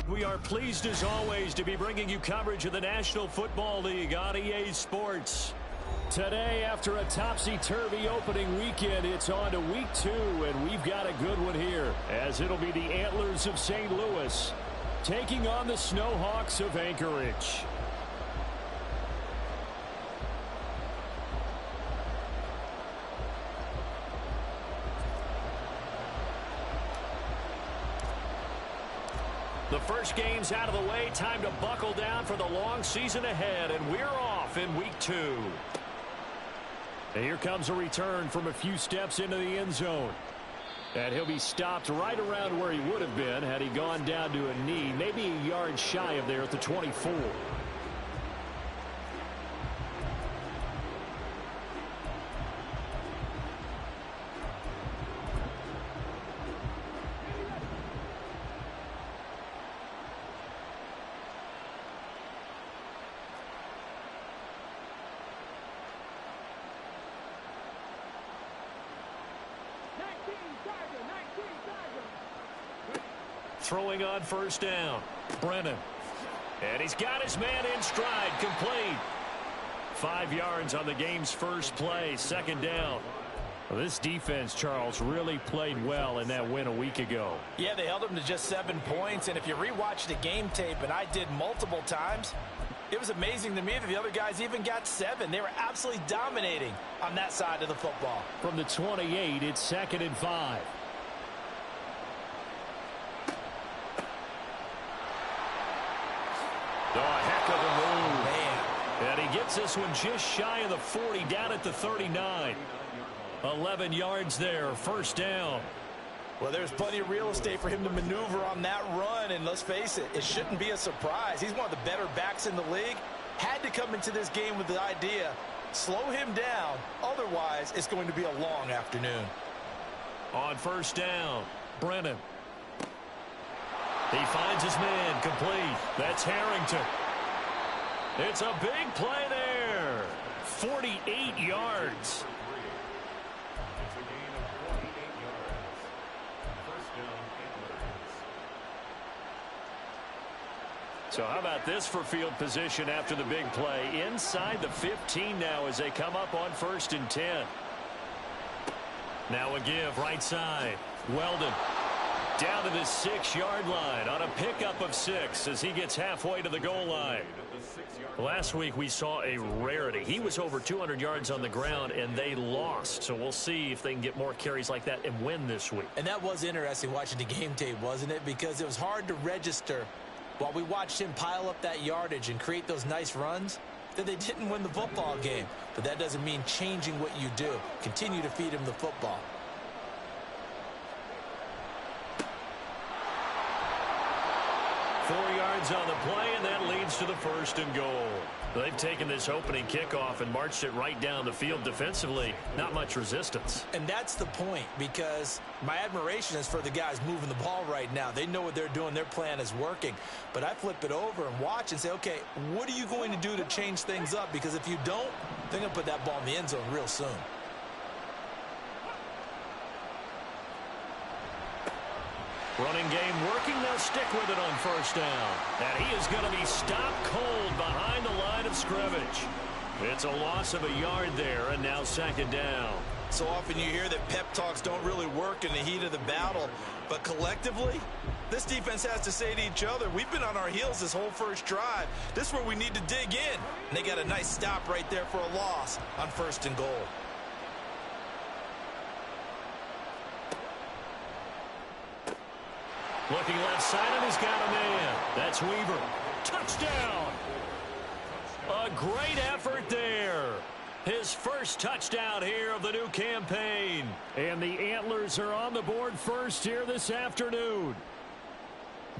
We are pleased as always to be bringing you coverage of the National Football League on EA Sports. Today, after a topsy-turvy opening weekend, it's on to week 2, and we've got a good one here, as it'll be the Antlers of St. Louis taking on the Snowhawks of Anchorage. The first game's out of the way. Time to buckle down for the long season ahead, and we're off in week 2. And here comes a return from a few steps into the end zone. And he'll be stopped right around where he would have been had he gone down to a knee, maybe a yard shy of there at the 24. Throwing on first down. Brennan. And he's got his man in stride. Complete. 5 yards on the game's first play. Second down. Well, this defense, Charles, really played well in that win a week ago. Yeah, they held them to just 7 points. And if you rewatch the game tape, and I did multiple times, it was amazing to me that the other guys even got 7. They were absolutely dominating on that side of the football. From the 28, it's 2nd and 5. Oh, a heck of a move. Man. And he gets this one just shy of the 40, down at the 39. 11 yards there, first down. Well, there's plenty of real estate for him to maneuver on that run, and let's face it, it shouldn't be a surprise. He's one of the better backs in the league. Had to come into this game with the idea, slow him down, otherwise it's going to be a long afternoon. On first down, Brennan. He finds his man, complete. That's Harrington. It's a big play there. 48 yards. So how about this for field position after the big play? Inside the 15 now as they come up on 1st and 10. Now a give right side. Weldon. Down to the 6-yard line on a pickup of 6 as he gets halfway to the goal line. Last week we saw a rarity. He was over 200 yards on the ground and they lost. So we'll see if they can get more carries like that and win this week. And that was interesting watching the game tape, wasn't it? Because it was hard to register while we watched him pile up that yardage and create those nice runs that they didn't win the football game. But that doesn't mean changing what you do. Continue to feed him the football. On the play, and that leads to the 1st and goal. They've taken this opening kickoff and marched it right down the field defensively. Not much resistance. And that's the point, because my admiration is for the guys moving the ball right now. They know what they're doing. Their plan is working. But I flip it over and watch and say, okay, what are you going to do to change things up? Because if you don't, they're going to put that ball in the end zone real soon. Running game working. They'll stick with it on first down. And he is going to be stopped cold behind the line of scrimmage. It's a loss of a yard there, and now 2nd down. So often you hear that pep talks don't really work in the heat of the battle. But collectively, this defense has to say to each other, we've been on our heels this whole first drive. This is where we need to dig in. And they got a nice stop right there for a loss on 1st and goal. Looking left side, and he's got a man. That's Weaver. Touchdown! A great effort there. His first touchdown here of the new campaign. And the Antlers are on the board first here this afternoon.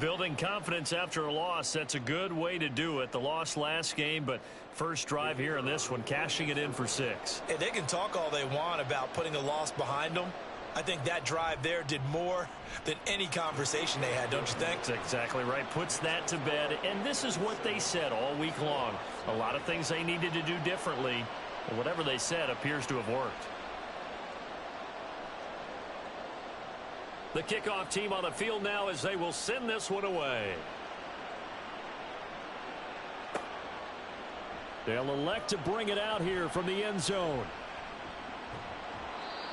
Building confidence after a loss, that's a good way to do it. The loss last game, but first drive here in this one, cashing it in for 6. Hey, they can talk all they want about putting a loss behind them. I think that drive there did more than any conversation they had, don't you think? That's exactly right. Puts that to bed. And this is what they said all week long. A lot of things they needed to do differently. But whatever they said appears to have worked. The kickoff team on the field now as they will send this one away. They'll elect to bring it out here from the end zone.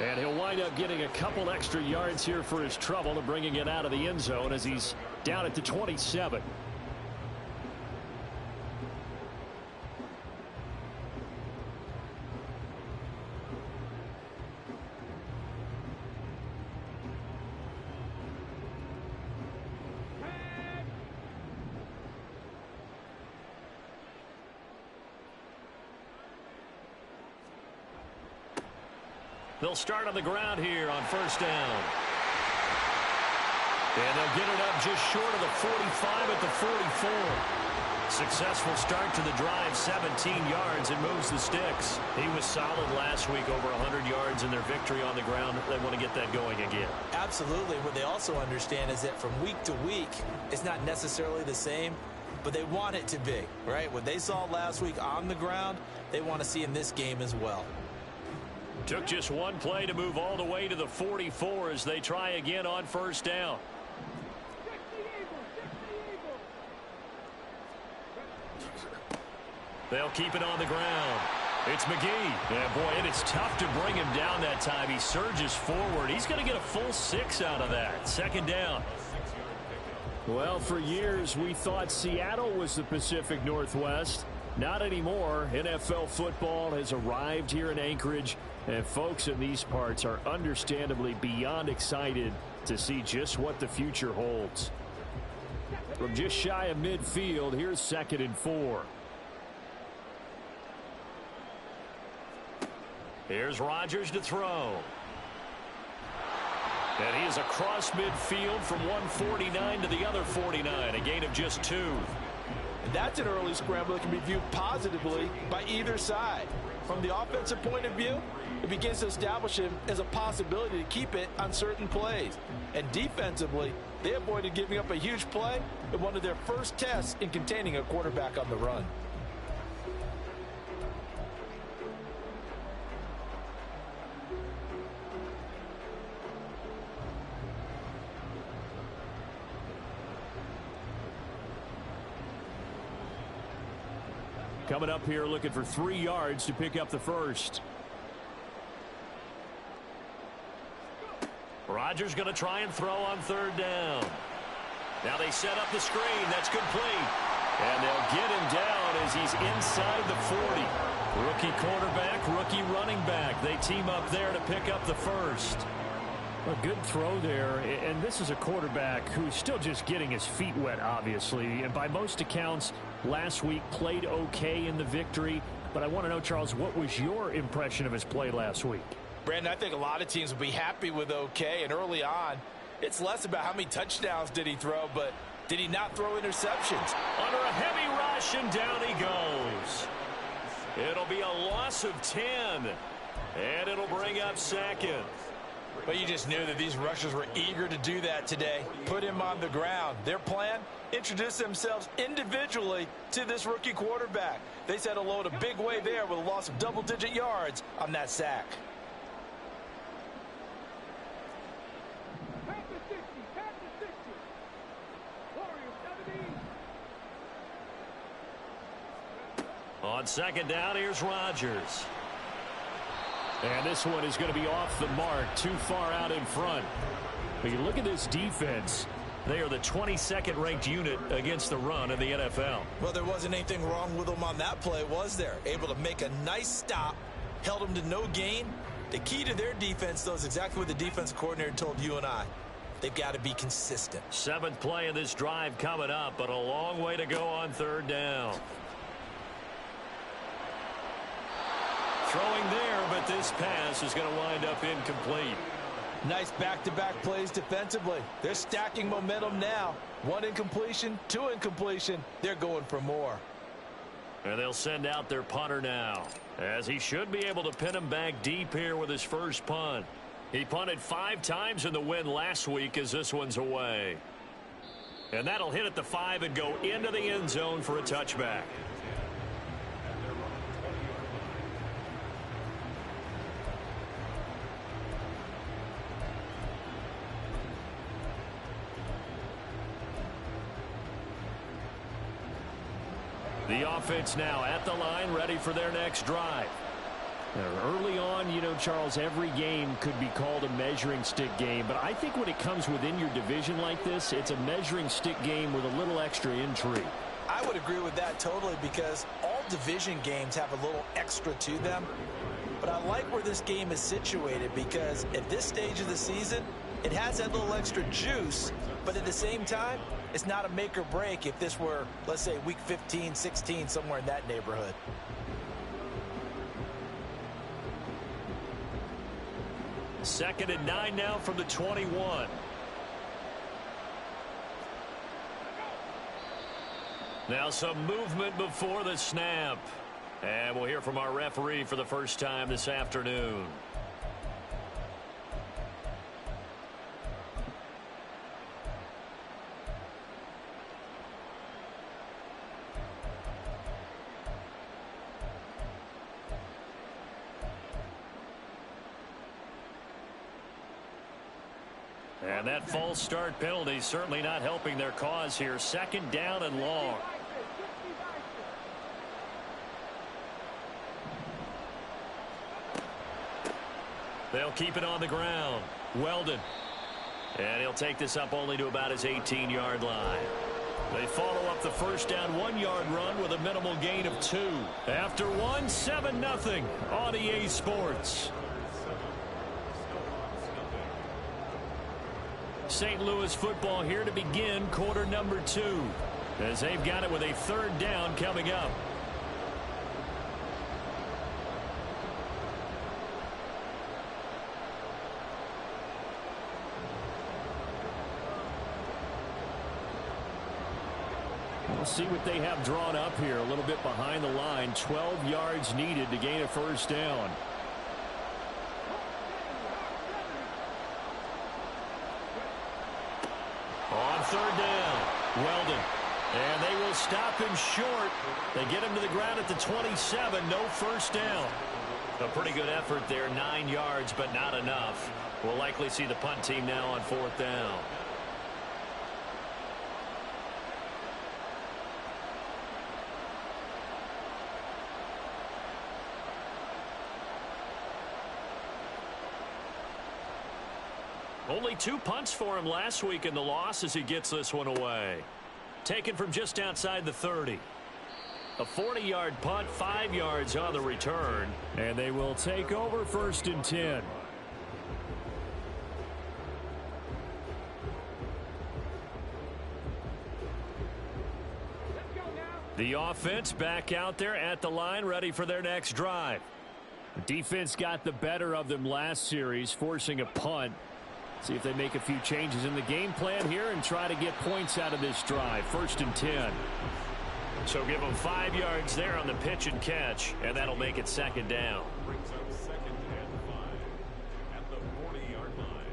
And he'll wind up getting a couple extra yards here for his trouble and bringing it out of the end zone as he's down at the 27. They'll start on the ground here on first down. And they'll get it up just short of the 45 at the 44. Successful start to the drive, 17 yards, and moves the sticks. He was solid last week, over 100 yards in their victory on the ground. They want to get that going again. Absolutely. What they also understand is that from week to week, it's not necessarily the same, but they want it to be, right? What they saw last week on the ground, they want to see in this game as well. Took just one play to move all the way to the 44 as they try again on first down. They'll keep it on the ground. It's McGee. Yeah, boy, it is tough to bring him down that time. He surges forward. He's going to get a full 6 out of that. Second down. Well, for years we thought Seattle was the Pacific Northwest. Not anymore. NFL football has arrived here in Anchorage, and folks in these parts are understandably beyond excited to see just what the future holds. From just shy of midfield, here's 2nd and 4. Here's Rodgers to throw. And he is across midfield from one 49 to the other 49, a gain of just 2. And that's an early scramble that can be viewed positively by either side. From the offensive point of view, it begins to establish him as a possibility to keep it on certain plays. And defensively, they avoided giving up a huge play in one of their first tests in containing a quarterback on the run. Coming up here looking for 3 yards to pick up the first. Rodgers going to try and throw on 3rd down. Now they set up the screen. That's complete. And they'll get him down as he's inside the 40. Rookie quarterback, rookie running back. They team up there to pick up the first. A good throw there, and this is a quarterback who's still just getting his feet wet, obviously. And by most accounts, last week played okay in the victory. But I want to know, Charles, what was your impression of his play last week? Brandon, I think a lot of teams will be happy with okay. And early on, it's less about how many touchdowns did he throw, but did he not throw interceptions? Under a heavy rush, and down he goes. It'll be a loss of 10, and it'll bring up 2nd. But you just knew that these rushers were eager to do that today. Put him on the ground. Their plan, introduce themselves individually to this rookie quarterback. They set a load a big way there with a loss of double-digit yards on that sack. On 2nd down, here's Rodgers. And this one is going to be off the mark, too far out in front. But you look at this defense. They are the 22nd ranked unit against the run in the NFL. Well, there wasn't anything wrong with them on that play, was there? Able to make a nice stop, held them to no gain. The key to their defense, though, is exactly what the defensive coordinator told you and I. They've got to be consistent. 7th play of this drive coming up, but a long way to go on 3rd down. Throwing there, but this pass is going to wind up incomplete. Nice back-to-back plays defensively. They're stacking momentum now. 1 incompletion, 2 incompletion. They're going for more. And they'll send out their punter now, as he should be able to pin him back deep here with his first punt. He punted 5 times in the win last week as this one's away. And that'll hit at the 5 and go into the end zone for a touchback. The offense now at the line, ready for their next drive. Early on, you know, Charles, every game could be called a measuring stick game, but I think when it comes within your division like this, it's a measuring stick game with a little extra intrigue. I would agree with that totally, because all division games have a little extra to them. But I like where this game is situated, because at this stage of the season, it has that little extra juice, but at the same time, it's not a make or break if this were, let's say, week 15, 16, somewhere in that neighborhood. Second and 9 now from the 21. Now some movement before the snap. And we'll hear from our referee for the first time this afternoon. And that false start penalty certainly not helping their cause here. Second down and long. They'll keep it on the ground. Weldon. And he'll take this up only to about his 18-yard line. They follow up the first down 1-yard run with a minimal gain of 2. After one, 7-0 on EA Sports. St. Louis football here to begin quarter number 2, as they've got it with a third down coming up. We'll see what they have drawn up here. A little bit behind the line. 12 yards needed to gain a first down. On third down, Weldon. And they will stop him short. They get him to the ground at the 27. No first down. A pretty good effort there. 9 yards, but not enough. We'll likely see the punt team now on fourth down. Only 2 punts for him last week in the loss as he gets this one away. Taken from just outside the 30. A 40-yard punt, 5 yards on the return. And they will take over first and 10. The offense back out there at the line, ready for their next drive. The defense got the better of them last series, forcing a punt. See if they make a few changes in the game plan here and try to get points out of this drive. First and 10. So give them 5 yards there on the pitch and catch, and that'll make it second down. Brings up second and 5 at the 40-yard line.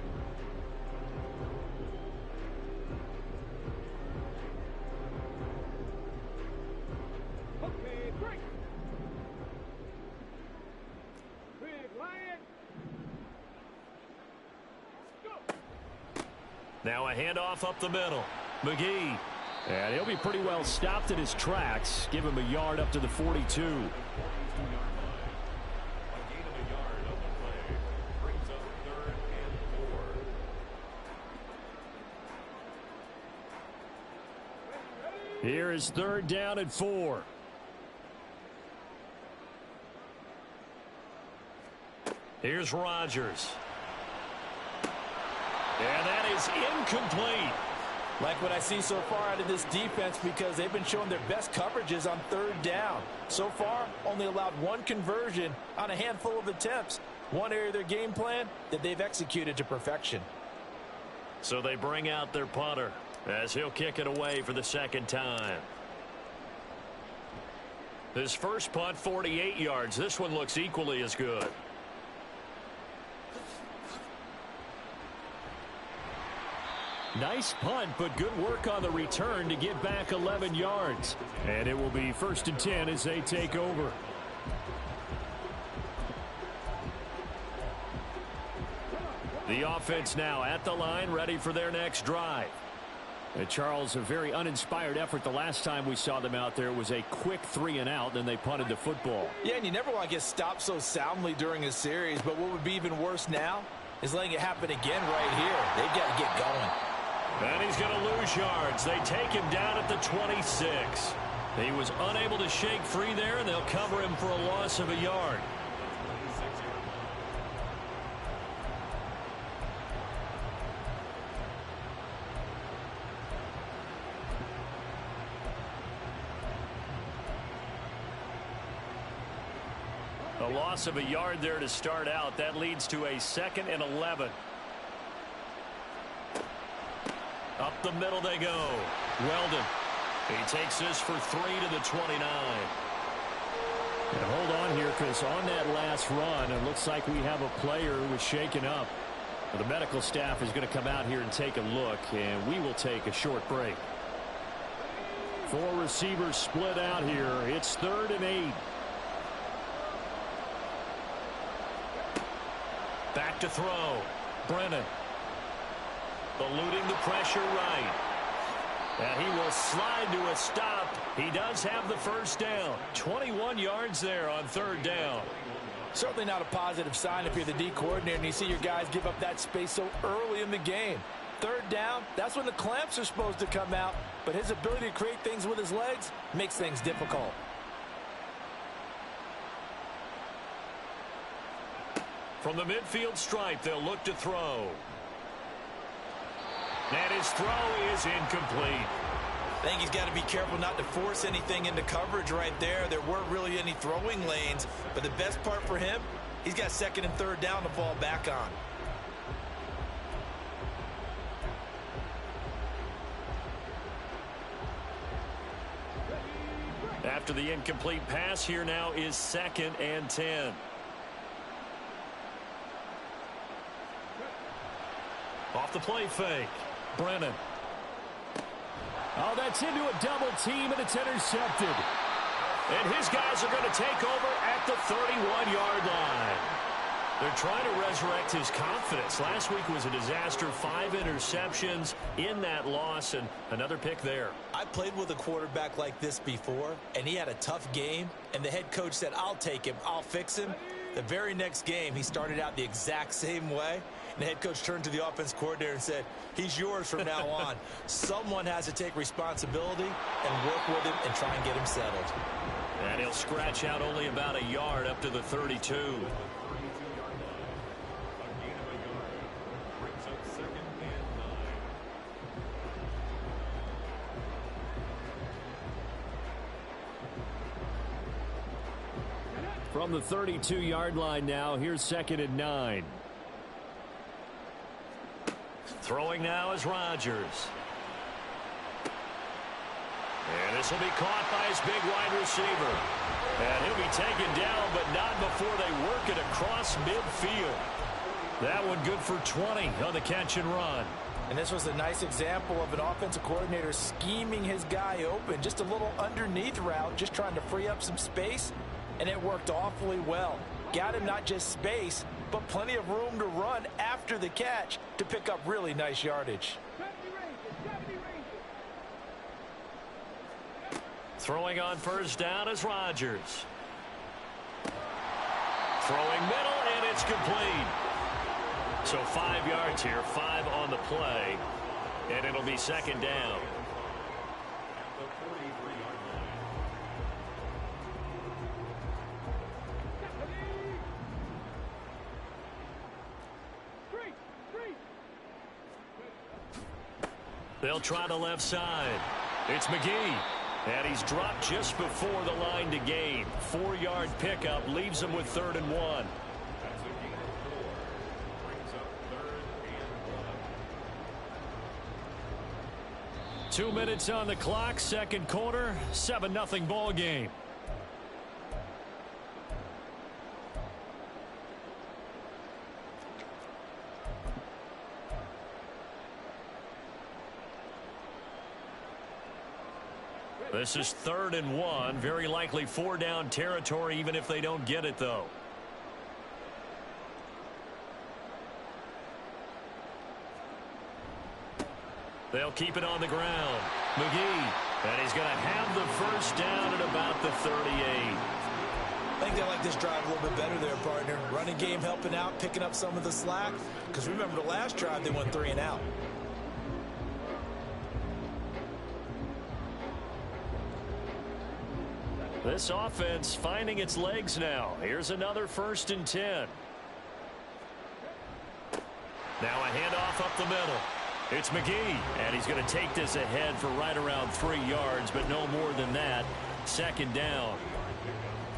Okay, break. Big Lion. Now a handoff up the middle. McGee. And he'll be pretty well stopped in his tracks. Give him a yard up to the 42. 42-yard line. A gain of a yard on the play. Brings up third and 4. Here is third down and 4. Here's Rodgers. And that is incomplete. Like what I see so far out of this defense, because they've been showing their best coverages on third down. So far, only allowed 1 conversion on a handful of attempts. One area of their game plan that they've executed to perfection. So they bring out their punter as he'll kick it away for the second time. His first punt, 48 yards. This one looks equally as good. Nice punt, but good work on the return to get back 11 yards. And it will be first and 10 as they take over. The offense now at the line, ready for their next drive. And Charles, a very uninspired effort the last time we saw them out there. It was a quick 3-and-out, then they punted the football. Yeah, and you never want to get stopped so soundly during a series, but what would be even worse now is letting it happen again right here. They've got to get going. And he's going to lose yards. They take him down at the 26. He was unable to shake free there, and they'll cover him for a loss of a yard. A loss of a yard there to start out. That leads to a 2nd and 11. Up the middle they go. Weldon. He takes this for 3 to the 29. And hold on here, because on that last run, it looks like we have a player who was shaken up. Well, the medical staff is going to come out here and take a look, and we will take a short break. 4 receivers split out here. It's 3rd and 8. Back to throw. Brennan. Eluding the pressure right. And he will slide to a stop. He does have the first down. 21 yards there on 3rd down. Certainly not a positive sign if you're the D coordinator and you see your guys give up that space so early in the game. 3rd down, that's when the clamps are supposed to come out. But his ability to create things with his legs makes things difficult. From the midfield stripe, they'll look to throw. And his throw is incomplete. I think he's got to be careful not to force anything into coverage right there. There weren't really any throwing lanes, but the best part for him, he's got 2nd and 3rd down to fall back on. After the incomplete pass, here now is 2nd and 10. Off the play fake. Brennan. Oh, that's into a double team, and it's intercepted. And his guys are going to take over at the 31-yard line. They're trying to resurrect his confidence. Last week was a disaster. 5 interceptions in that loss, and another pick there. I played with a quarterback like this before, and he had a tough game, and the head coach said, I'll take him, I'll fix him. The very next game, he started out the exact same way. And the head coach turned to the offense coordinator and said, he's yours from now on. Someone has to take responsibility and work with him and try and get him settled. And he'll scratch out only about a yard up to the 32. From the 32-yard line now, here's 2nd and 9. Throwing now is Rodgers. And this will be caught by his big wide receiver. And he'll be taken down, but not before they work it across midfield. That one good for 20 on the catch and run. And this was a nice example of an offensive coordinator scheming his guy open. Just a little underneath route, just trying to free up some space. And it worked awfully well. Got him not just space, but plenty of room to run after the catch to pick up really nice yardage. Throwing on 1st down is Rodgers. Throwing middle, and it's complete. So 5 yards here, 5 on the play, and it'll be 2nd down. They'll try the left side. It's McGee. And he's dropped just before the line to gain. 4-yard pickup leaves him with 3rd and 1. 2 minutes on the clock, 2nd quarter, 7-0 ball game. This is 3rd and 1. Very likely 4-down territory, even if they don't get it, though. They'll keep it on the ground. McGee, and he's going to have the first down at about the 38. I think they like this drive a little bit better there, partner. Running game helping out, picking up some of the slack. Because remember the last drive, they went 3 and out. This offense finding its legs now. Here's another 1st and 10. Now a handoff up the middle. It's McGee, and he's going to take this ahead for right around 3 yards, but no more than that. 2nd down.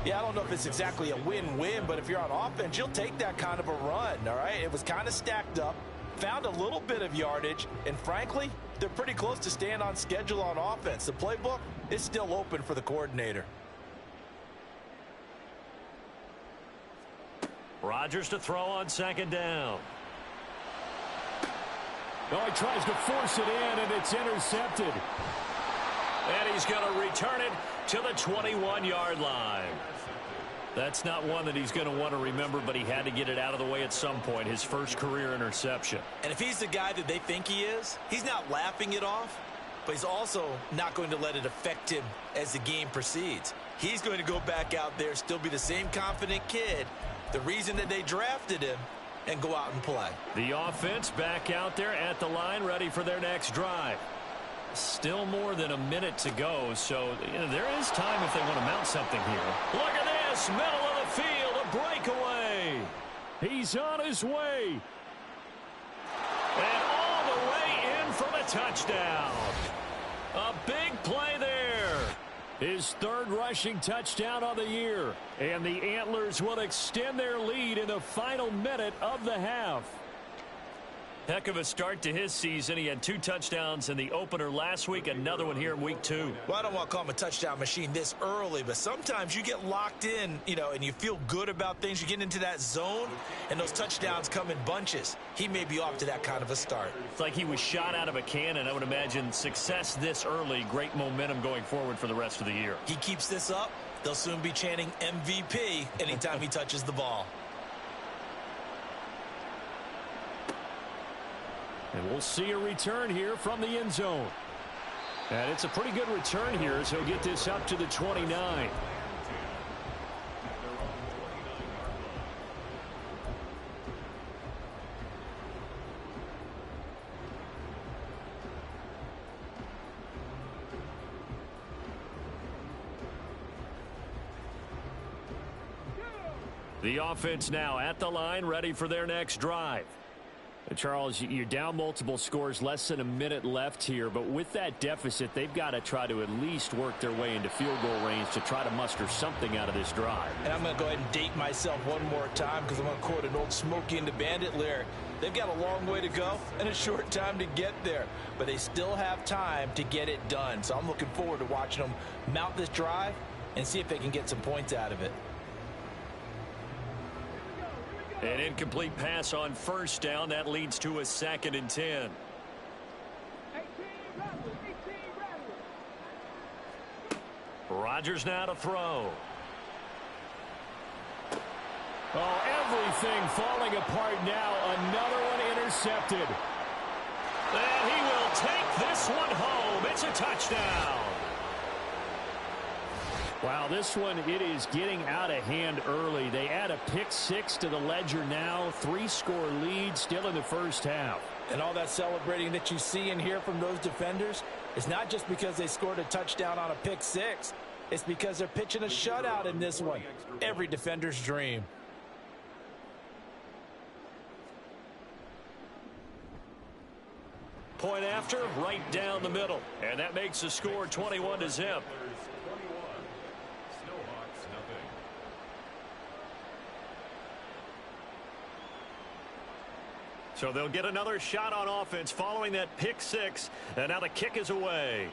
Yeah, I don't know if it's exactly a win-win, but if you're on offense, you'll take that kind of a run, all right? It was kind of stacked up, found a little bit of yardage, and frankly, they're pretty close to staying on schedule on offense. The playbook is still open for the coordinator. Rodgers to throw on 2nd down. Oh, he tries to force it in, and it's intercepted. And he's going to return it to the 21-yard line. That's not one that he's going to want to remember, but he had to get it out of the way at some point, his first career interception. And if he's the guy that they think he is, he's not laughing it off, but he's also not going to let it affect him as the game proceeds. He's going to go back out there, still be the same confident kid, the reason that they drafted him, and go out and play. The offense back out there at the line, ready for their next drive. Still more than a minute to go, so there is time if they want to mount something here. Look at this, middle of the field, a breakaway. He's on his way. And all the way in for the touchdown. A big play there. His 3rd rushing touchdown of the year. And the Antlers will extend their lead in the final minute of the half. Heck of a start to his season. He had 2 touchdowns in the opener last week, another one here in week 2. Well, I don't want to call him a touchdown machine this early, but sometimes you get locked in, and you feel good about things. You get into that zone, and those touchdowns come in bunches. He may be off to that kind of a start. It's like he was shot out of a cannon. I would imagine success this early, great momentum going forward for the rest of the year. He keeps this up, they'll soon be chanting MVP anytime he touches the ball. And we'll see a return here from the end zone. And it's a pretty good return here as he'll get this up to the 29. The offense now at the line, ready for their next drive. Charles, you're down multiple scores, less than a minute left here, but with that deficit, they've got to try to at least work their way into field goal range to try to muster something out of this drive. And I'm going to go ahead and date myself one more time because I'm going to quote an old Smokey and the Bandit lyric. They've got a long way to go and a short time to get there, but they still have time to get it done. So I'm looking forward to watching them mount this drive and see if they can get some points out of it. An incomplete pass on 1st down. That leads to a 2nd and 10. Rodgers now to throw. Oh, everything falling apart now. Another one intercepted. And he will take this one home. It's a touchdown. Wow, this one, it is getting out of hand early. They add a pick 6 to the ledger now. 3-score lead still in the first half. And all that celebrating that you see and hear from those defenders is not just because they scored a touchdown on a pick 6. It's because they're pitching a shutout in this one. Every defender's dream. Point after, right down the middle. And that makes the score 21-0. So they'll get another shot on offense following that pick 6. And now the kick is away.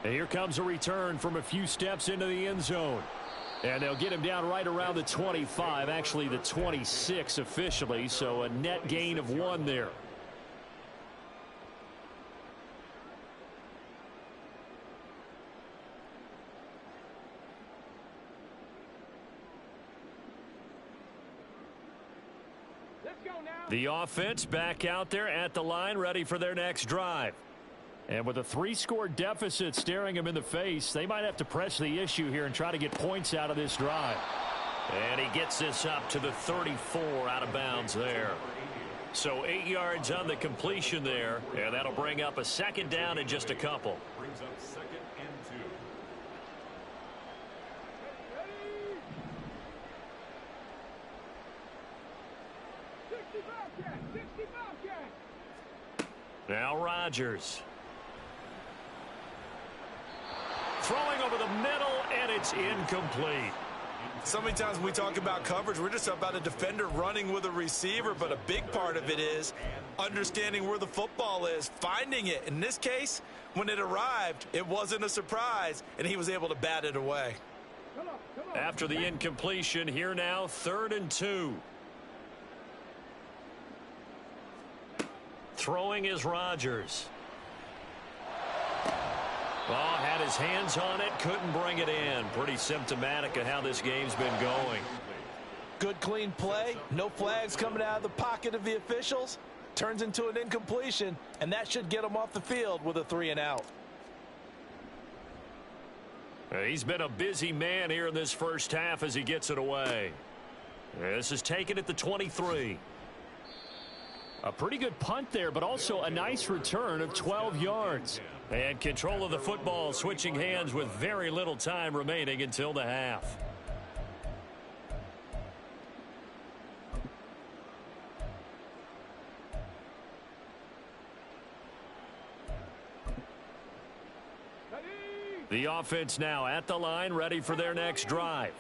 And here comes a return from a few steps into the end zone. And they'll get him down right around the 25, actually the 26 officially, so a net gain of 1 there. The offense back out there at the line, ready for their next drive. And with a 3-score deficit staring them in the face, they might have to press the issue here and try to get points out of this drive. And he gets this up to the 34 out of bounds there. So 8 yards on the completion there, and that'll bring up a second down in just a couple. Brings up 2nd and 2. Now Rodgers. Throwing over the middle, and it's incomplete. So many times when we talk about coverage, we're just about a defender running with a receiver, but a big part of it is understanding where the football is, finding it. In this case, when it arrived, it wasn't a surprise, and he was able to bat it away. After the incompletion, here now, 3rd and 2. Throwing is Rodgers. Oh, had his hands on it, couldn't bring it in. Pretty symptomatic of how this game's been going. Good, clean play. No flags coming out of the pocket of the officials. Turns into an incompletion, and that should get him off the field with a 3-and-out. He's been a busy man here in this first half as he gets it away. This is taken at the 23. A pretty good punt there, but also a nice return of 12 yards. And control of the football switching hands with very little time remaining until the half. The offense now at the line, ready for their next drive.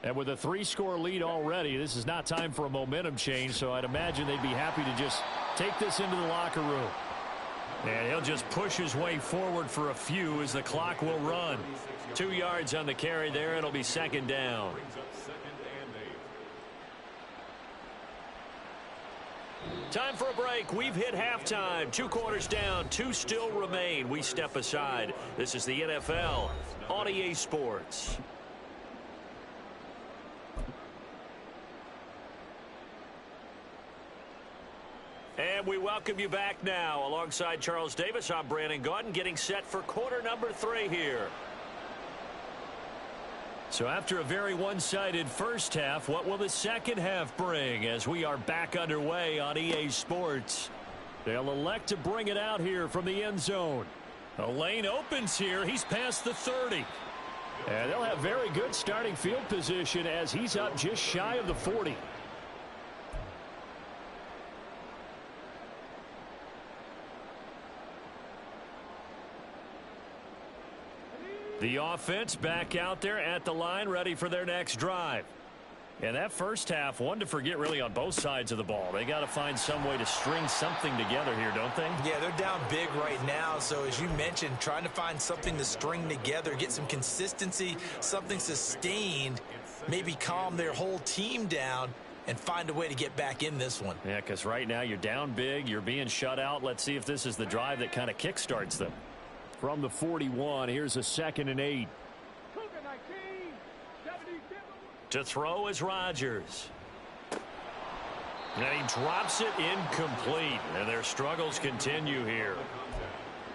And with a 3-score lead already, this is not time for a momentum change, so I'd imagine they'd be happy to just take this into the locker room. And he'll just push his way forward for a few as the clock will run. 2 yards on the carry there. It'll be second down. Brings up 2nd and 8. Time for a break. We've hit halftime. 2 quarters down. 2 still remain. We step aside. This is the NFL on EA Sports. And we welcome you back now. Alongside Charles Davis, I'm Brandon Gaudin, getting set for quarter number 3 here. So after a very one-sided first half, what will the second half bring as we are back underway on EA Sports? They'll elect to bring it out here from the end zone. A lane opens here. He's past the 30. And they'll have very good starting field position as he's up just shy of the 40. The offense back out there at the line, ready for their next drive. And that first half, one to forget really on both sides of the ball. They got to find some way to string something together here, don't they? Yeah, they're down big right now. So as you mentioned, trying to find something to string together, get some consistency, something sustained, maybe calm their whole team down and find a way to get back in this one. Yeah, because right now you're down big, you're being shut out. Let's see if this is the drive that kind of kickstarts them. From the 41, here's a 2nd and 8. To throw is Rodgers. And he drops it incomplete. And their struggles continue here.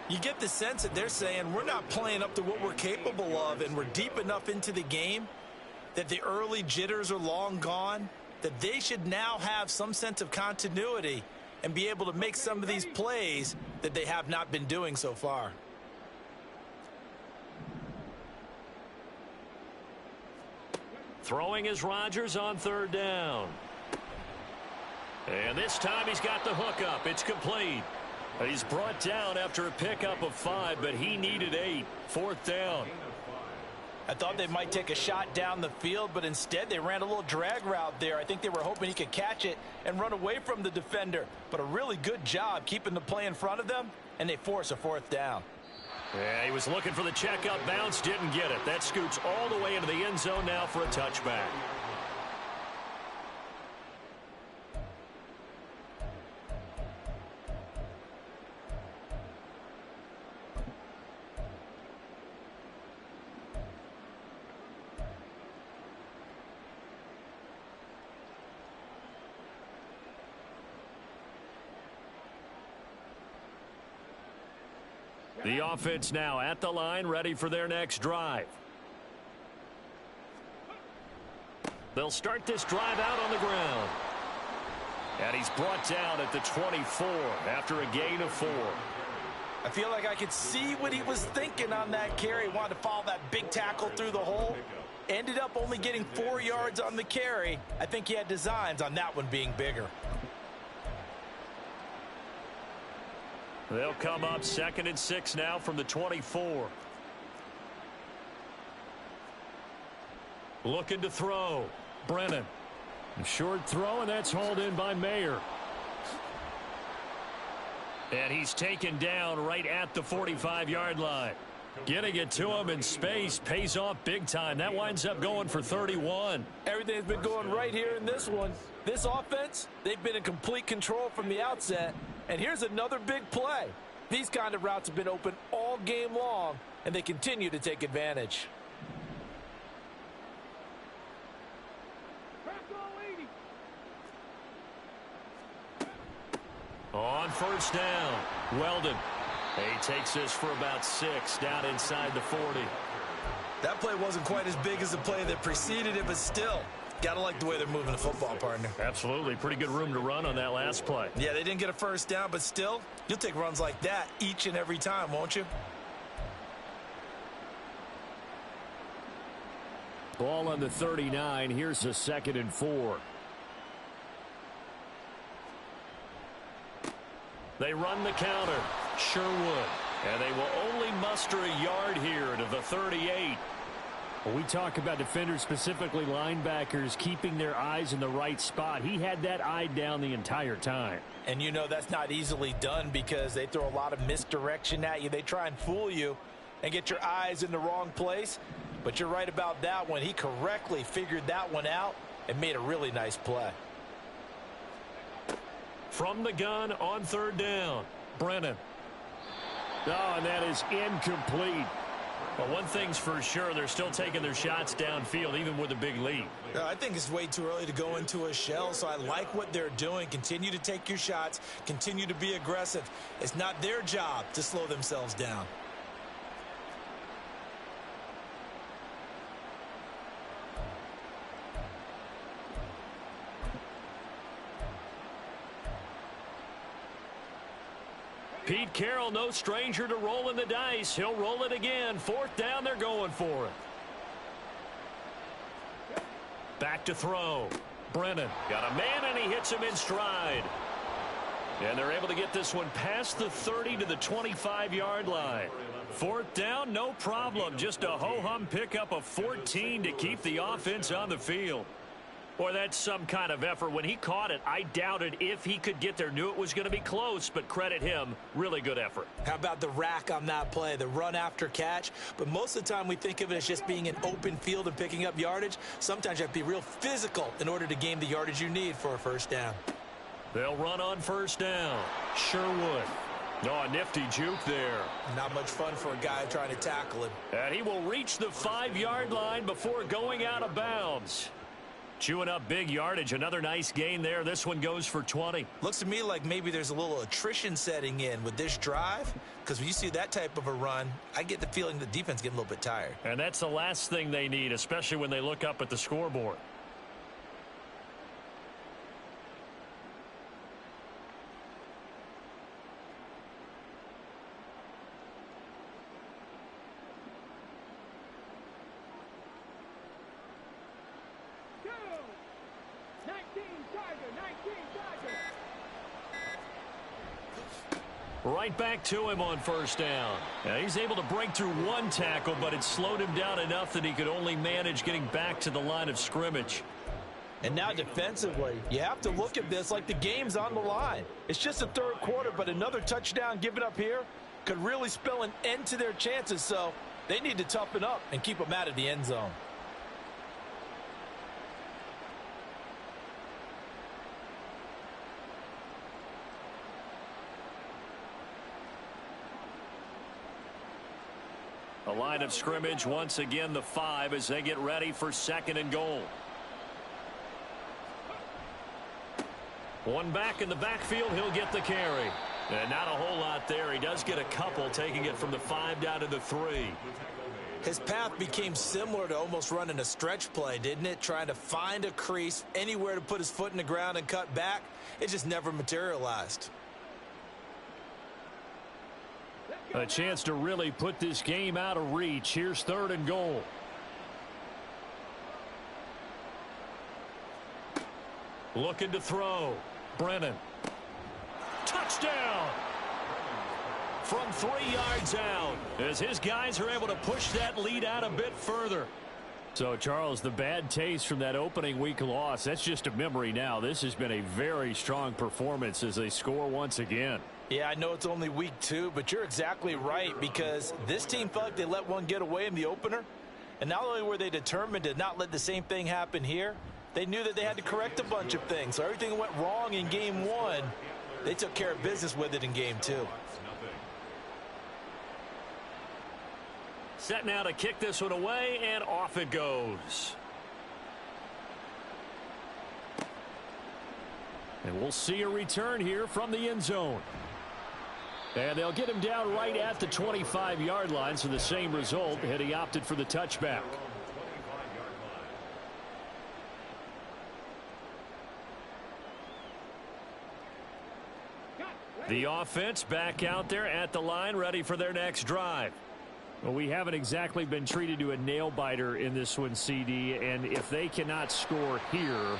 You get the sense that they're saying we're not playing up to what we're capable of, and we're deep enough into the game that the early jitters are long gone, that they should now have some sense of continuity and be able to make some of these plays that they have not been doing so far. Throwing is Rodgers on 3rd down. And this time he's got the hook up. It's complete. He's brought down after a pickup of 5, but he needed 8. 4th down. I thought they might take a shot down the field, but instead they ran a little drag route there. I think they were hoping he could catch it and run away from the defender. But a really good job keeping the play in front of them, and they force a 4th down. Yeah, he was looking for the checkout bounce, didn't get it. That scoots all the way into the end zone now for a touchback. The offense now at the line, ready for their next drive. They'll start this drive out on the ground. And he's brought down at the 24 after a gain of 4. I feel like I could see what he was thinking on that carry. Wanted to follow that big tackle through the hole. Ended up only getting 4 yards on the carry. I think he had designs on that one being bigger. They'll come up 2nd and 6 now from the 24. Looking to throw. Brennan. A short throw, and that's hauled in by Mayer. And he's taken down right at the 45-yard line. Getting it to him in space pays off big time. That winds up going for 31. Everything's been going right here in this one. This offense, they've been in complete control from the outset. And here's another big play. These kind of routes have been open all game long, and they continue to take advantage. On first down, Weldon. He takes this for about 6 down inside the 40. That play wasn't quite as big as the play that preceded it, but still, got to like the way they're moving the football, partner. Absolutely. Pretty good room to run on that last play. Yeah, they didn't get a first down, but still, you'll take runs like that each and every time, won't you? Ball on the 39. Here's a 2nd and 4. They run the counter. Sherwood. And they will only muster a yard here to the 38. When we talk about defenders, specifically linebackers, keeping their eyes in the right spot, he had that eye down the entire time. And you know that's not easily done because they throw a lot of misdirection at you. They try and fool you and get your eyes in the wrong place. But you're right about that one. He correctly figured that one out and made a really nice play. From the gun on 3rd down, Brennan. Oh, and that is incomplete. But one thing's for sure, they're still taking their shots downfield, even with a big lead. I think it's way too early to go into a shell, so I like what they're doing. Continue to take your shots. Continue to be aggressive. It's not their job to slow themselves down. Pete Carroll, no stranger to rolling the dice. He'll roll it again. 4th down, they're going for it. Back to throw. Brennan got a man, and he hits him in stride. And they're able to get this one past the 30 to the 25-yard line. 4th down, no problem. Just a ho-hum pickup of 14 to keep the offense on the field. Boy, that's some kind of effort. When he caught it, I doubted if he could get there. Knew it was going to be close, but credit him. Really good effort. How about the rack on that play, the run after catch? But most of the time we think of it as just being an open field and picking up yardage. Sometimes you have to be real physical in order to gain the yardage you need for a first down. They'll run on first down. Sherwood. Oh, a nifty juke there. Not much fun for a guy trying to tackle him. And he will reach the 5-yard line before going out of bounds. Chewing up big yardage. Another nice gain there. This one goes for 20. Looks to me like maybe there's a little attrition setting in with this drive, because when you see that type of a run, I get the feeling the defense getting a little bit tired. And that's the last thing they need, especially when they look up at the scoreboard. Right back to him on first down. Now he's able to break through one tackle, but it slowed him down enough that he could only manage getting back to the line of scrimmage. And now defensively, you have to look at this like the game's on the line. It's just the 3rd quarter, but another touchdown given up here could really spell an end to their chances, so they need to toughen up and keep them out of the end zone. The line of scrimmage, once again, the 5 as they get ready for 2nd and goal. One back in the backfield, he'll get the carry. And not a whole lot there. He does get a couple, taking it from the 5 down to the 3. His path became similar to almost running a stretch play, didn't it? Trying to find a crease, anywhere to put his foot in the ground and cut back. It just never materialized. A chance to really put this game out of reach. Here's 3rd and goal. Looking to throw. Brennan. Touchdown! From 3 yards out, as his guys are able to push that lead out a bit further. So, Charles, the bad taste from that opening week loss, that's just a memory now. This has been a very strong performance as they score once again. Yeah, I know it's only week 2, but you're exactly right, because this team felt like they let one get away in the opener. And not only were they determined to not let the same thing happen here, they knew that they had to correct a bunch of things. So everything that went wrong in game 1, they took care of business with it in game 2. Set now to kick this one away, and off it goes. And we'll see a return here from the end zone. And they'll get him down right at the 25-yard line, so the same result, had he opted for the touchback. The offense back out there at the line, ready for their next drive. Well, we haven't exactly been treated to a nail-biter in this one, CD, and if they cannot score here,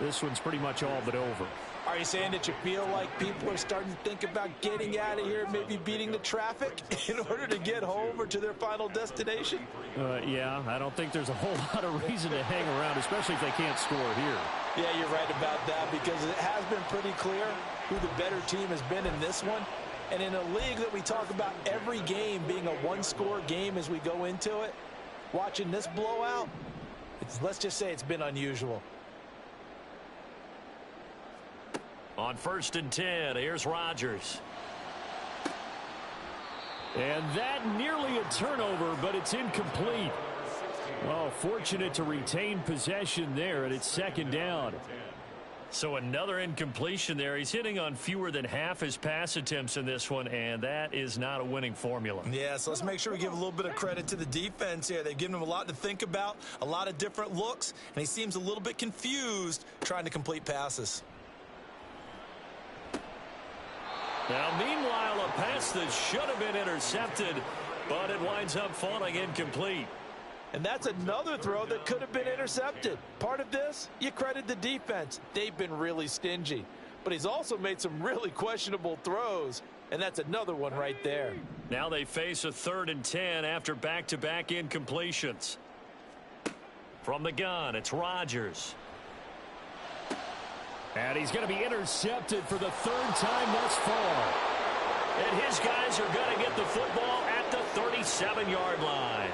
this one's pretty much all but over. Are you saying that you feel like people are starting to think about getting out of here, maybe beating the traffic in order to get home or to their final destination? Yeah, I don't think there's a whole lot of reason to hang around, especially if they can't score here. Yeah, you're right about that, because it has been pretty clear who the better team has been in this one. And in a league that we talk about every game being a one-score game as we go into it, watching this blowout, let's just say it's been unusual. On 1st and 10, here's Rodgers. And that nearly a turnover, but it's incomplete. Oh, fortunate to retain possession there, and it's 2nd down. So another incompletion there. He's hitting on fewer than half his pass attempts in this one, and that is not a winning formula. Yeah, so let's make sure we give a little bit of credit to the defense here. They've given him a lot to think about, a lot of different looks, and he seems a little bit confused trying to complete passes. Now, meanwhile, a pass that should have been intercepted, but it winds up falling incomplete. And that's another throw that could have been intercepted. Part of this, you credit the defense. They've been really stingy. But he's also made some really questionable throws, and that's another one right there. Now they face a 3rd and 10 after back-to-back incompletions. From the gun, it's Rodgers. And he's going to be intercepted for the 3rd time thus far. And his guys are going to get the football at the 37-yard line.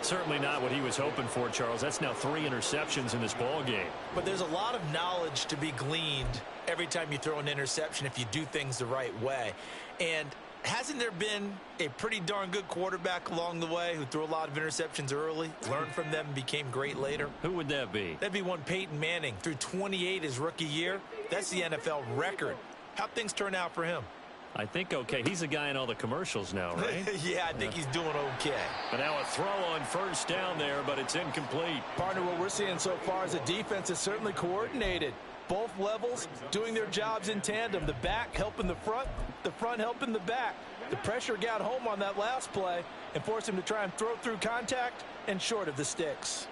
Certainly not what he was hoping for, Charles. That's now 3 interceptions in this ball game. But there's a lot of knowledge to be gleaned every time you throw an interception if you do things the right way. And hasn't there been a pretty darn good quarterback along the way who threw a lot of interceptions early, learned from them, and became great later? Who would that be? That'd be one Peyton Manning. Threw 28 his rookie year. That's the NFL record. How'd things turn out for him? I think okay. He's a guy in all the commercials now, right? Yeah, I think he's doing okay. But now a throw on 1st down there, but it's incomplete. Partner, what we're seeing so far is the defense is certainly coordinated. Both levels doing their jobs in tandem. The back helping the front helping the back. The pressure got home on that last play and forced him to try and throw through contact and short of the sticks.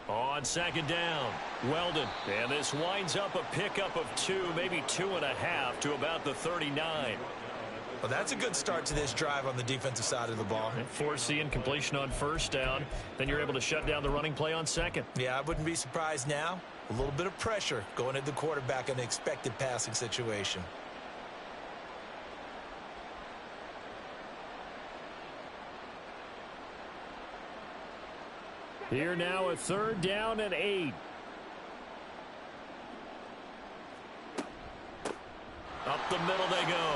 On 2nd down, Weldon. And this winds up a pickup of 2, maybe 2.5 to about the 39. Well, that's a good start to this drive on the defensive side of the ball. And force the incompletion on 1st down. Then you're able to shut down the running play on 2nd. Yeah, I wouldn't be surprised now. A little bit of pressure going at the quarterback in an expected passing situation. Here now a 3rd down and 8. Up the middle they go.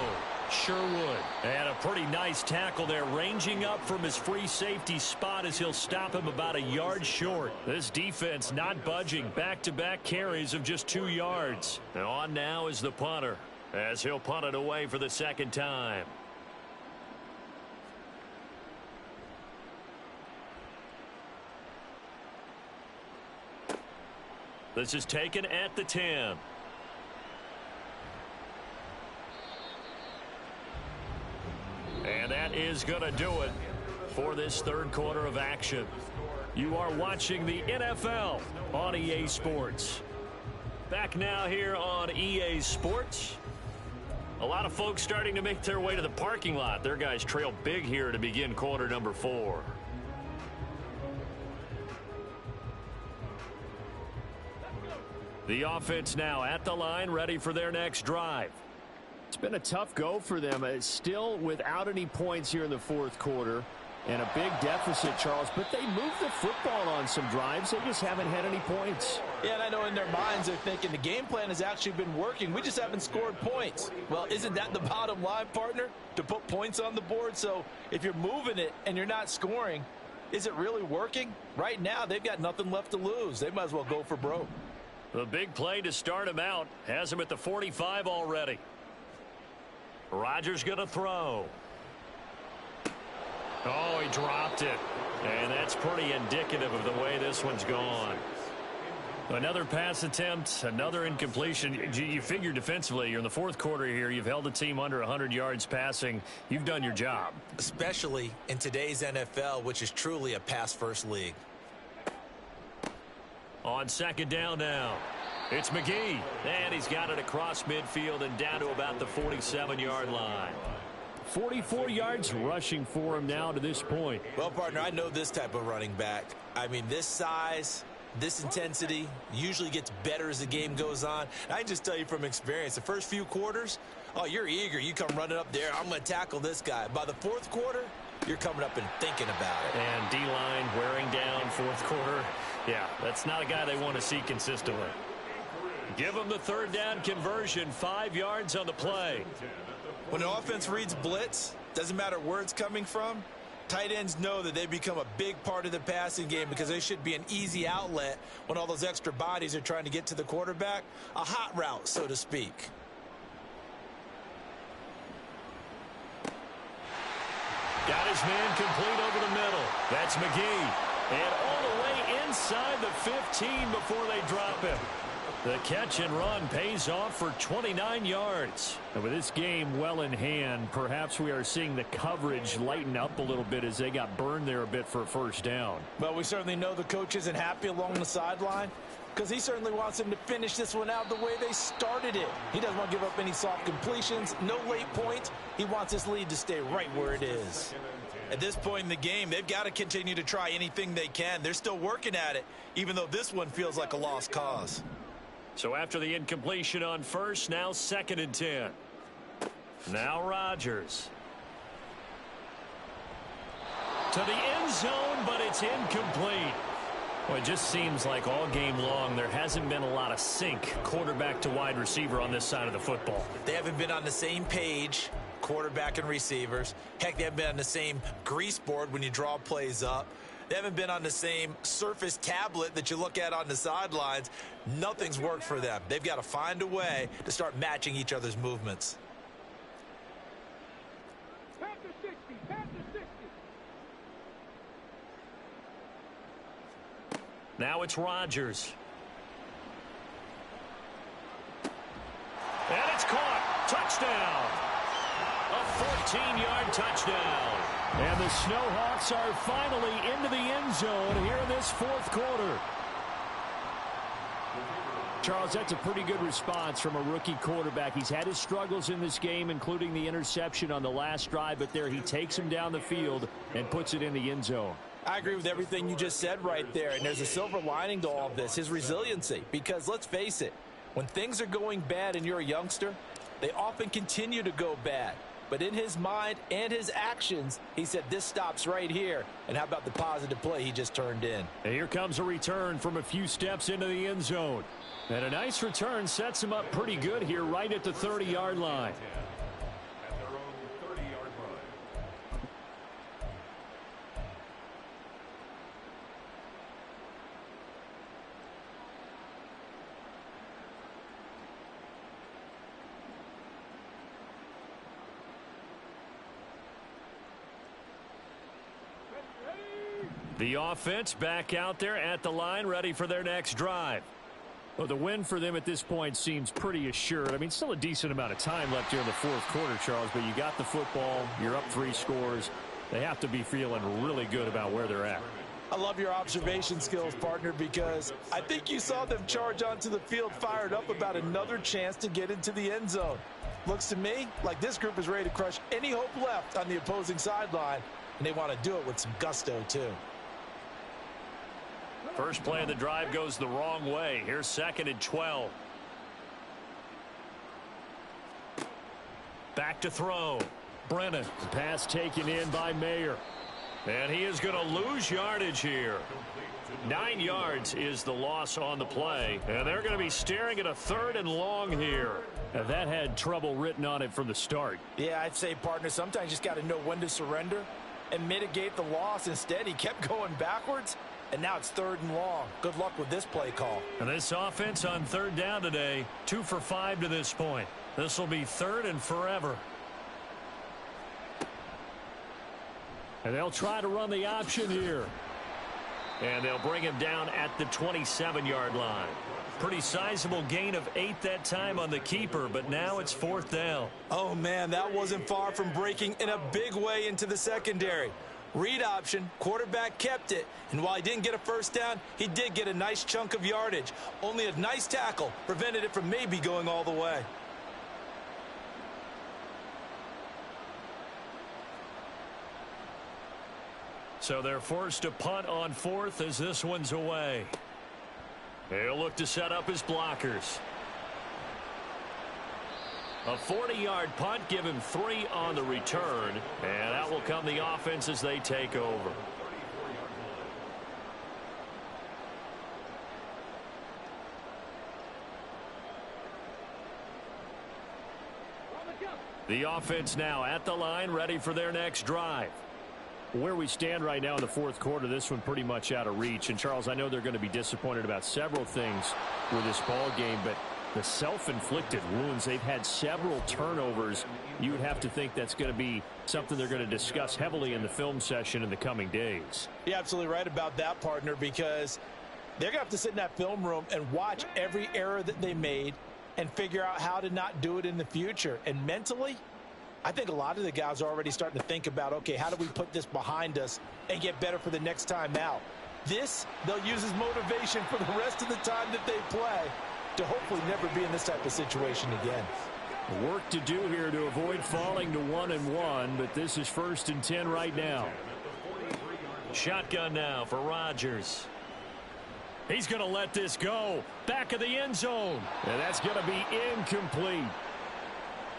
Sure would. And a pretty nice tackle there, ranging up from his free safety spot as he'll stop him about a yard short. This defense not budging. Back-to-back carries of just 2 yards. And on now is the punter, as he'll punt it away for the second time. This is taken at the 10. And that is going to do it for this third quarter of action. You are watching the NFL on EA Sports. Back now here on EA Sports. A lot of folks starting to make their way to the parking lot. Their guys trail big here to begin quarter number 4. The offense now at the line, ready for their next drive. It's been a tough go for them. It's still without any points here in the fourth quarter and a big deficit, Charles. But they moved the football on some drives. They just haven't had any points. Yeah, and I know in their minds they're thinking the game plan has actually been working. We just haven't scored points. Well, isn't that the bottom line, partner? To put points on the board? So if you're moving it and you're not scoring, is it really working? Right now, they've got nothing left to lose. They might as well go for broke. The big play to start him out has him at the 45 already. Rodgers going to throw. Oh, he dropped it. And that's pretty indicative of the way this one's gone. Another pass attempt, another incompletion. You figure defensively, you're in the fourth quarter here. You've held the team under 100 yards passing. You've done your job. Especially in today's NFL, which is truly a pass-first league. On second down now, it's McGee. And he's got it across midfield and down to about the 47-yard line. 44 yards rushing for him now to this point. Well, partner, I know this type of running back. I mean, this size, this intensity usually gets better as the game goes on. I can just tell you from experience, the first few quarters, oh, you're eager. You come running up there. I'm going to tackle this guy. By the fourth quarter, you're coming up and thinking about it. And D-line wearing down fourth quarter. Yeah, that's not a guy they want to see consistently. Give them the third down conversion, 5 yards on the play. When the offense reads blitz, doesn't matter where it's coming from, tight ends know that they become a big part of the passing game because they should be an easy outlet when all those extra bodies are trying to get to the quarterback. A hot route, so to speak. Got his man complete over the middle. That's McGee. And all the way inside the 15 before they drop him. The catch and run pays off for 29 yards. And with this game well in hand, perhaps we are seeing the coverage lighten up a little bit as they got burned there a bit for a first down. Well, we certainly know the coach isn't happy along the sideline because he certainly wants them to finish this one out the way they started it. He doesn't want to give up any soft completions, no late points. He wants this lead to stay right where it is. At this point in the game, they've got to continue to try anything they can. They're still working at it, even though this one feels like a lost cause. So after the incompletion on first, now 2nd and 10. Now Rodgers. To the end zone, but it's incomplete. Well, it just seems like all game long there hasn't been a lot of sync quarterback to wide receiver on this side of the football. They haven't been on the same page, quarterback and receivers. Heck, they haven't been on the same grease board when you draw plays up. They haven't been on the same Surface tablet that you look at on the sidelines. Nothing's worked for them. They've got to find a way to start matching each other's movements. Now it's Rodgers. And it's caught. Touchdown. A 14-yard touchdown. And the Snowhawks are finally into the end zone here in this fourth quarter. Charles, that's a pretty good response from a rookie quarterback. He's had his struggles in this game, including the interception on the last drive, but there he takes him down the field and puts it in the end zone. I agree with everything you just said right there, and there's a silver lining to all of this, his resiliency. Because let's face it, when things are going bad and you're a youngster, they often continue to go bad. But in his mind and his actions, he said, this stops right here. And how about the positive play he just turned in? And here comes a return from a few steps into the end zone. And a nice return sets him up pretty good here right at the 30-yard line. The offense back out there at the line, ready for their next drive. Well, the win for them at this point seems pretty assured. I mean, still a decent amount of time left here in the fourth quarter, Charles, but you got the football, you're up 3 scores. They have to be feeling really good about where they're at. I love your observation skills, partner, because I think you saw them charge onto the field fired up about another chance to get into the end zone. Looks to me like this group is ready to crush any hope left on the opposing sideline, and they want to do it with some gusto, too. First play of the drive goes the wrong way. Here's 2nd and 12. Back to throw. Brennan. Pass taken in by Mayer. And he is going to lose yardage here. 9 yards is the loss on the play. And they're going to be staring at a 3rd and long here. And that had trouble written on it from the start. Yeah, I'd say, partner, sometimes you just got to know when to surrender and mitigate the loss. Instead, he kept going backwards. And now it's 3rd and long. Good luck with this play call. And this offense on 3rd down today, 2 for 5 to this point. This will be 3rd and forever. And they'll try to run the option here. And they'll bring him down at the 27-yard line. Pretty sizable gain of 8 that time on the keeper, but now it's 4th down. Oh, man, that wasn't far from breaking in a big way into the secondary. Read option, quarterback kept it, and while he didn't get a first down, he did get a nice chunk of yardage. Only a nice tackle prevented it from maybe going all the way. So they're forced to punt on 4th as this one's away. They'll look to set up his blockers. A 40-yard punt, give him 3 on the return, and out will come the offense as they take over. The offense now at the line, ready for their next drive. Where we stand right now in the fourth quarter, this one pretty much out of reach. And, Charles, I know they're going to be disappointed about several things with this ball game, but the self-inflicted wounds, they've had several turnovers. You would have to think that's going to be something they're going to discuss heavily in the film session in the coming days. You're absolutely right about that, partner, because they're going to have to sit in that film room and watch every error that they made and figure out how to not do it in the future. And mentally, I think a lot of the guys are already starting to think about, okay, how do we put this behind us and get better for the next time out? This, they'll use as motivation for the rest of the time that they play to hopefully never be in this type of situation again. Work to do here to avoid falling to 1-1, but this is 1st and 10 right now. Shotgun now for Rodgers. He's going to let this go. Back of the end zone. And that's going to be incomplete.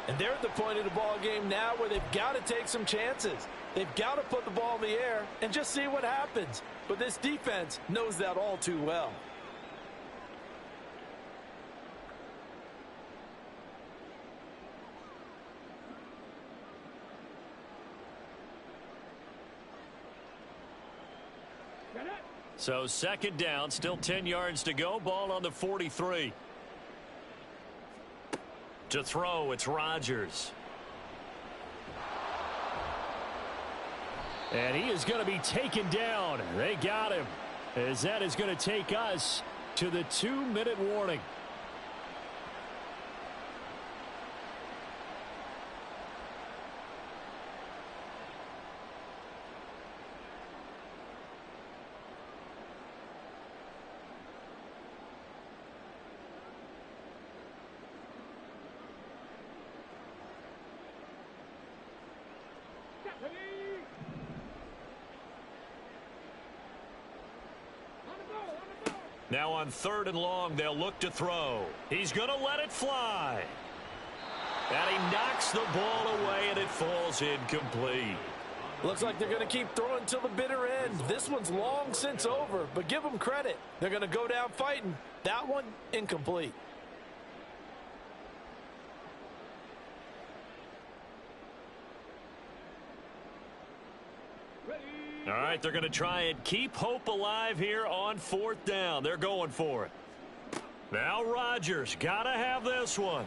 And they're at the point of the ball game now where they've got to take some chances. They've got to put the ball in the air and just see what happens. But this defense knows that all too well. So 2nd down, still 10 yards to go. Ball on the 43. To throw, it's Rodgers. And he is going to be taken down. They got him, as that is going to take us to the 2-minute warning. Now on 3rd and long, they'll look to throw. He's going to let it fly. And he knocks the ball away, and it falls incomplete. Looks like they're going to keep throwing till the bitter end. This one's long since over, but give them credit. They're going to go down fighting. That one, incomplete. All right, they're going to try and keep hope alive here on 4th down. They're going for it. Now Rodgers got to have this one.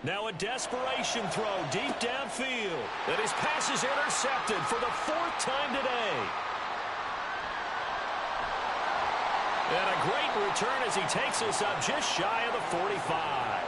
Now a desperation throw deep downfield. And his pass is intercepted for the 4th time today. And a great return as he takes us up just shy of the 45.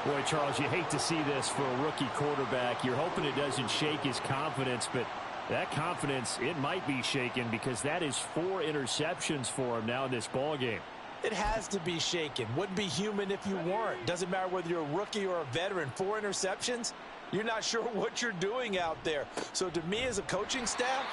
Boy, Charles, you hate to see this for a rookie quarterback. You're hoping it doesn't shake his confidence, but that confidence, it might be shaken because that is 4 interceptions for him now in this ballgame. It has to be shaken. Wouldn't be human if you weren't. Doesn't matter whether you're a rookie or a veteran. 4 interceptions, you're not sure what you're doing out there. So to me as a coaching staff,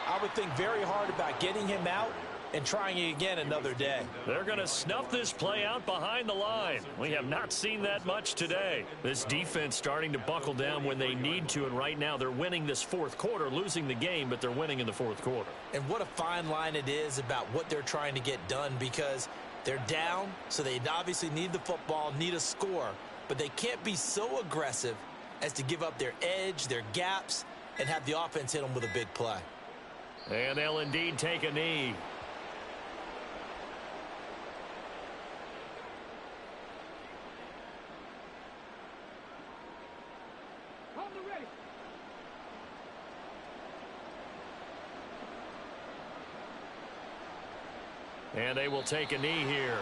I would think very hard about getting him out and trying it again another day. They're going to snuff this play out behind the line. We have not seen that much today. This defense starting to buckle down when they need to, and right now they're winning this fourth quarter, losing the game, but they're winning in the fourth quarter. And what a fine line it is about what they're trying to get done, because they're down, so they obviously need the football, need a score, but they can't be so aggressive as to give up their edge, their gaps, and have the offense hit them with a big play. And they'll indeed take a knee. And they will take a knee here.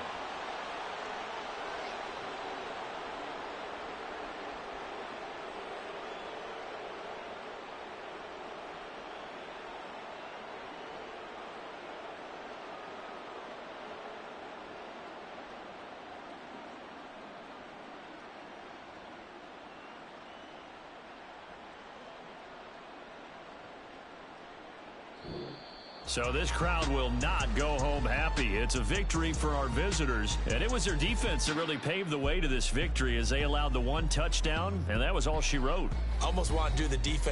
So this crowd will not go home happy. It's a victory for our visitors. And it was their defense that really paved the way to this victory as they allowed the 1 touchdown, and that was all she wrote. Almost want to do the defense